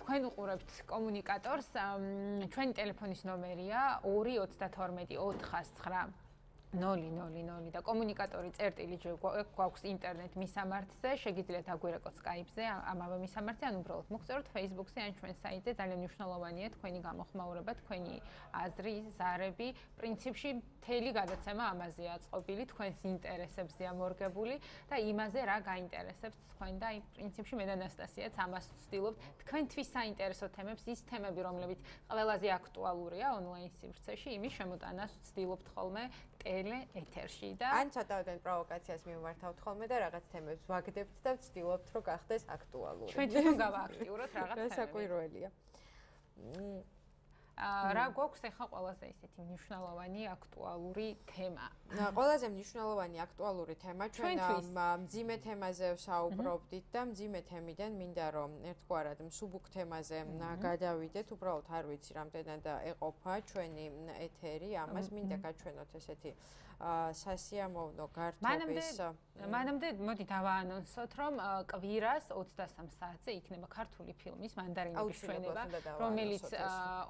თქვენ უყურებთ კომუნიკატორს, ჩვენი ტელეფონის ნომერია 232 409 000 და კომუნიკატორი წერტილი გვაქვს ინტერნეტ მისამართზე, შეგიძლიათ აგვირეკოთ Skype-ზე, ამავე მისამართზე, ან უბრალოდ მოგწეროთ Facebook-ზე ან ჩვენ საიტზე, ძალიან მნიშვნელოვანია თქვენი გამოხმაურება, თქვენი აზრი, ზარები, პრინციპში მთელი გადაცემა ამაზეა აწყობილი, თქვენს ინტერესებზეა მორგებული და იმაზე რა გაინტერესებთ თქვენ და პრინციპში მე და ანასტასიაც ამას ვცდილობთ, თქვენთვის საინტერესო თემებს, ის თემები, რომლებიც ყველაზე აქტუალურია ონლაინ სივრცეში, იმის შემოტანას ვცდილობთ ხოლმე ეთერში და ან ცოტავდნენ პროვოკაციას მიმართავთ ხოლმე და რაღაც თემებს ვაგდებთ და ვცდილობთ რომ გახდეს აქტუალური. ჩვენ თვითონ გავააქტიუროთ რაღაც თემები. დასაკვირველია. რა გვაქვს ახლა ყველაზე ისეთი მნიშვნელოვანი აქტუალური თემა? ყველაზე მნიშვნელოვანი აქტუალური თემა ჩვენ მძიმე თემაზე ვსაუბრობდით და მძიმე თემიდან მინდა რომ ერთგვარად მსუბუქ თემაზე გადავიდეთ, უბრალოდ არ ვიცი რამდენად ეყოფა ჩვენი ეთერი, ამას მინდა გაჩვენოთ ესეთი სასიამოვნო გართობის. მანამდე მოდი დავაანონსოთ, რომ კვირას 23 საათზე იქნება ქართული ფილმის მანდარინების ჩვენება, რომელიც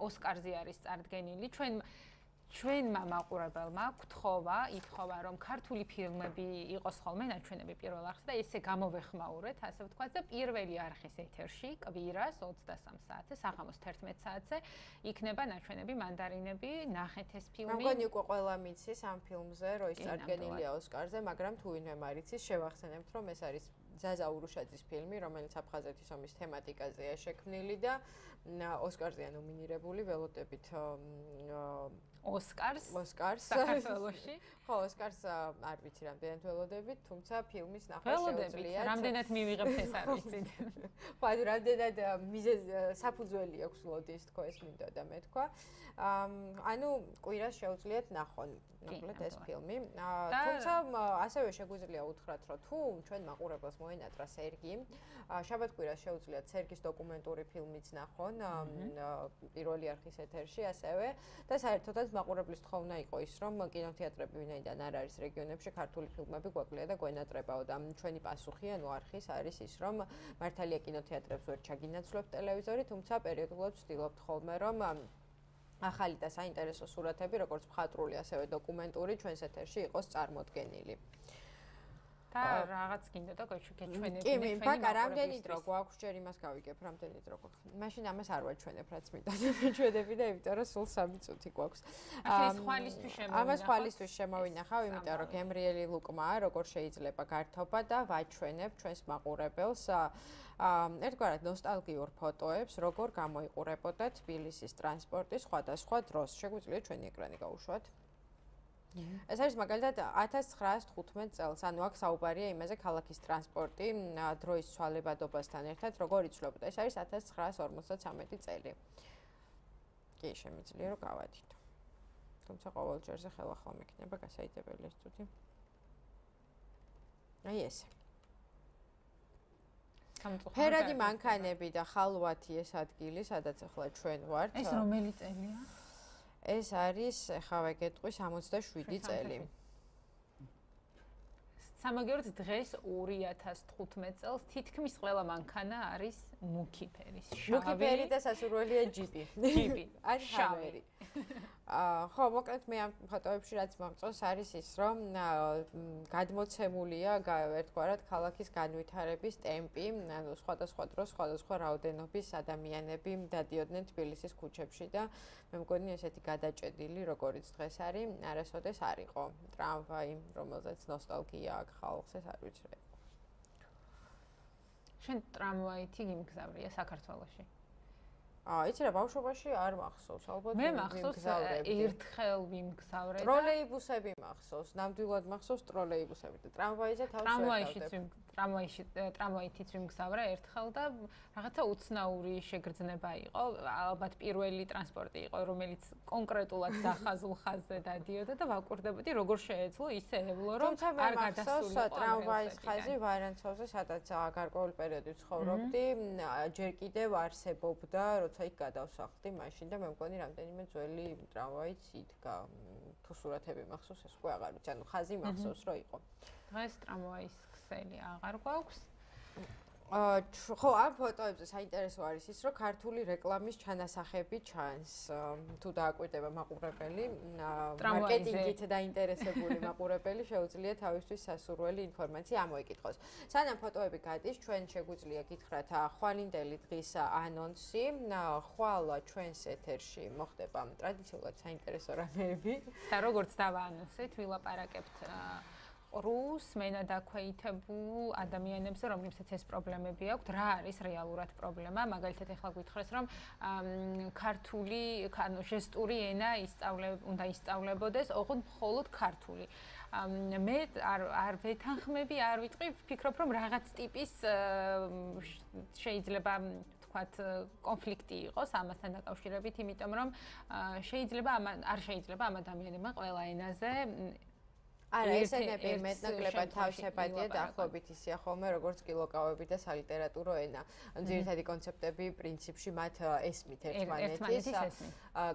ოსკარზე არის წარდგენილი. ჩვენმა მაყურებელმა გთხოვა, ითხოვა, რომ ქართული ფილმები იყოს ხოლმე ნაჩვენები პირველ არხზე და ესე გამოვეხმაურეთ, ასე ვთქვათ, და პირველი არხის ეთერში კვირას 23 საათზე, საღამოს 11 საათზე იქნება ნაჩვენები მანდარინები, ნახეთ ეს ფილმი. მგონი უკვე ყველა მიცის ამ ფილმზე, რომ ის წარდგენილია ოსკარზე, მაგრამ თუ ვინმე არ იცის, შევახსენებთ, რომ ეს არის ზაზა ურუშაძის ფილმი, რომელიც აფხაზეთის ომის თემატიკაზეა შექმნილი და ოსკარზეა ნომინირებული, ველოდებით ოსკარს საქართველოში. ხო, ოსკარს არ ვიცი რამდენად ველოდებით, თუმცა ფილმის ნახვა შეუძლიათ. რამდენად მივიღებთ ეს არ ვიცით. ხო, რამდენად საფუძველი აქვს ლოდის თქო ეს მინდა და მე თქვა. ანუ კვირას შეუძლიათ ნახონ მოკლედ ეს ფილმი. თუმცა ასევე შეგვიძლია უთხრათ, რომ თუ ჩვენ მაყურებელს მოენატრა სერგი, შაბათ-კვირას შეუძლიათ სერგის დოკუმენტური ფილმიც ნახონ პირველი არხის ეთერში ასევე და საერთოდაც მაყურებლის თხოვნა იყო ის, რომ კინოთეატრები ვინაიდან არ არის რეგიონებში, ქართული ფილმები გვაკლია და გვენატრებაო და ჩვენი პასუხი ანუ არხის არის ის, რომ მართალია კინოთეატრებს ვერ ჩაგინაცვლებთ ტელევიზორი, თუმცა პერიოდულად ვცდილობთ ხოლმე, რომ ახალი და საინტერესო სურათები, როგორც მხატვრული, ასევე დოკუმენტური ჩვენს ეთერში იყოს წარმოდგენილი. და რაღაც გინდა და გეჩვენებინე კი, ბაკა, რამდენი დრო გვაქვს, ჯერ იმას გავიგებ, რამდენი დრო გვაქვს. მაშინ ამას არ ვაჩვენებ, რაც მინდა ვაჩვენები და იმიტომ რომ სულ 3 წუთი გვაქვს. ამას ხვალისთვის შემოვინახავ, იმიტომ რომ გემრიელი ლუკმაა, როგორ შეიძლება გართობა და ვაჩვენებ ჩვენს მაყურებელს ერთგვარად ნოსტალგიურ ფოტოებს, როგორ გამოიყურებოდა თბილისის ტრანსპორტი სხვადასხვა დროს. შეგვიძლია ჩვენი ეკრანი გაუშვათ. ეს არის მაგალითად 1915 წელს, ანუ აქ საუბარია იმაზე ქალაქის ტრანსპორტი დროის ცვალებადობასთან ერთად როგორ იცვლებოდა. ეს არის 1953 წელი. კი, შემიძლია რომ გავადიდო. თუმცა ყოველ ჯერზე ხელახლა მექნება გასაიდებელი ეს წუთი. აი ესე. ფერადი მანქანები და ხალვათი ეს ადგილი, სადაც ახლა ჩვენ ვართ. ეს რომელი წელია? ეს არის, ახლა ვეგეტყვი 67 წელი. სამაგიეროდ დღეს 2015 წელს თითქმის ყველა მანქანა არის მუქი ფერის, შავი. მუქი ფერი და სასურველია ჯიპი. ჯიპი. ან შავი. ხო, მოკლედ მე ამ ფოტოებში რაც მომწონს არის ის, რომ გადმოცემულია ერთგვარად ქალაქის განვითარების ტემპი, ანუ სხვადასხვა დროს სხვადასხვა რაოდენობის ადამიანები დადიოდნენ თბილისის ქუჩებში და მე მგონი ესეთი გადაჭედილი, როგორც დღეს არის, არასოდეს არ იყო. ტრამვაი, რომელზეც ნოსტალგია აქვს ხალხს, ეს არ ვიცი რა. შენ ტრამვაითი იმგზავრია საქართველოში? იცი რა, ბავშვობაში არ მახსოვს, ალბათ მე მახსოვს ერთხელ ვიმგზავრე და ტროლეიბუსები მახსოვს, ნამდვილად მახსოვს ტროლეიბუსები და ტრამვაიზე თავს ტრამვაითიც ვიმგზავრე ერთხელ და რაღაცა უცნაური შეგრძნება იყო, ალბათ პირველი ტრანსპორტი იყო, რომელიც კონკრეტულად დახაზულ ხაზზე დადიოდა და ვაკვირდებოდი როგორ შეეძლო ისე ევლო, რომ არ გადასულიყო ტრამვაის ხაზი ვარანცოვზე, სადაც გარკვეული პერიოდი ცხოვრობდი, ჯერ კიდევ არსებობდა, როცა იქ გადავსახლდი მაშინ და მე მგონი რამდენიმე ძველი ტრამვაიც იდგა. თუ სურათები მახსოვს, ეს უკვე აღარ ვიცი, ანუ ხაზი მახსოვს რომ იყო. დღეს ტრამვაის ქსელი აღარ გვაქვს. ხო, ამ ფოტოებზე საინტერესო არის ის, რომ ქართული რეკლამის ჩანასახები ჩანს. თუ დააკვირდება მაყურებელი, მარკეტინგით დაინტერესებული მაყურებელი შეუძლია თავისთვის სასურველი ინფორმაცია ამოიკითხოს. სანამ ფოტოები გადის, ჩვენ შეგვიძლია გითხრათ ხვალინდელი დღის ანონსი. ხვალ ჩვენს ეთერში მოხდება ტრადიციულად საინტერესო რამეები. და როგორც დავაანონსეთ, ვილაპარაკებთ რუს მენადაქვეითებულ ადამიანებზე, რომლებსაც ეს პრობლემები აქვთ, რა არის რეალურად პრობლემა? მაგალითად, ახლა გითხრეს, რომ ქართული, ანუ ჟესტური ენა უნდა ისწავლებოდეს, ოღონდ მხოლოდ ქართული. მე არ ვეთანხმები, არ ვიტყვი, ვფიქრობ, რომ რაღაც ტიპის შეიძლება თქვათ კონფლიქტი იყოს ამასთან დაკავშირებით, იმიტომ რომ არ შეიძლება ამ ადამიანებმა ყველა ენაზე არა, ესენები მეტნაკლებად თავშეპატია დაახლოებით ისეა ხოლმე, როგორც კი ლოკავები და სალიტერატურო ენა. ძირითადი კონცეპტები პრინციპში მათ ესმით ერთმანეთის.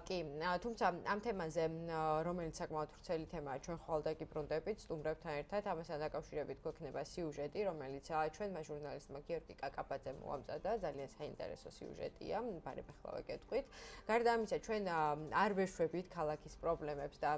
კი, თუმცა ამ თემაზე, რომელიც საკმაოდ ვრცელი თემაა, ჩვენ ხვალ დაგიბრუნდებით სტუმრებთან ერთად, ამასთან დაკავშირებით გვექნება სიუჟეტი, რომელიც ჩვენმა ჟურნალისტმა გიორგი კაკაბაძემ მოამზადა, ძალიან საინტერესო სიუჟეტია, ბარემ ახლა ვეკეთქვით. გარდა ამისა, ჩვენ არ ვეშვებით ქალაქის პრობლემებს და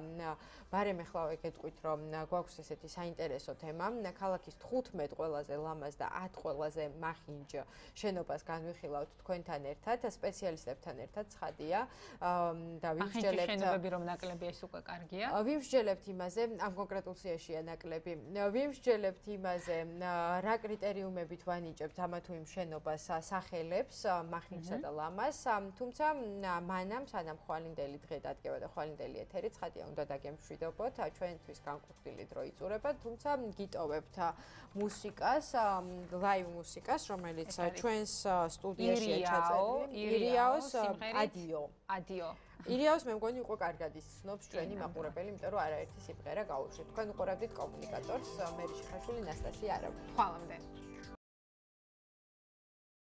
ბარემ ახლა ვეკეთქვით, რომ გვაქვს ესეთი საინტერესო თემა. ქალაქის 15 ყველაზე ლამაზ და 10 ყველაზე მახინჯ შენობას განვიხილავთ თქვენთან ერთად, სპეციალისტებთან ერთად, ცხადია. და ვიმსჯელებთ შენობები რომ ნაკლები ეს უკვე კარგია. ვიმსჯელებთ იმაზე, ამ კონკრეტულ სიაში ნაკლები. ვიმსჯელებთ იმაზე, რა კრიტერიუმებით ვანიჭებთ ამა თუ იმ შენობას სახელებს, მახინჯსა და ლამაზს. თუმცა მანამ სანამ ხვალინდელი დღე დადგება და ხვალინდელი ეთერი, ცხადია, უნდა დაგემშვიდობოთ, ჩვენთვის განკუთვნილი დრო იწურება, თუმცა გიტოვებთ მუსიკას, ლაივ მუსიკას, რომელიც ჩვენს სტუდიაში ჩაწერილი. ირიაოს ადიო. ირიაოს მე მგონი უკვე კარგად ისცნობს ჩვენი მაყურებელი, იმიტომ რომ არაერთი სიმღერა გაუშვით. თქვენ უყურებდით კომუნიკატორს, მე რიშიხაშვილი, ნასტასია არავა. ხვალამდე.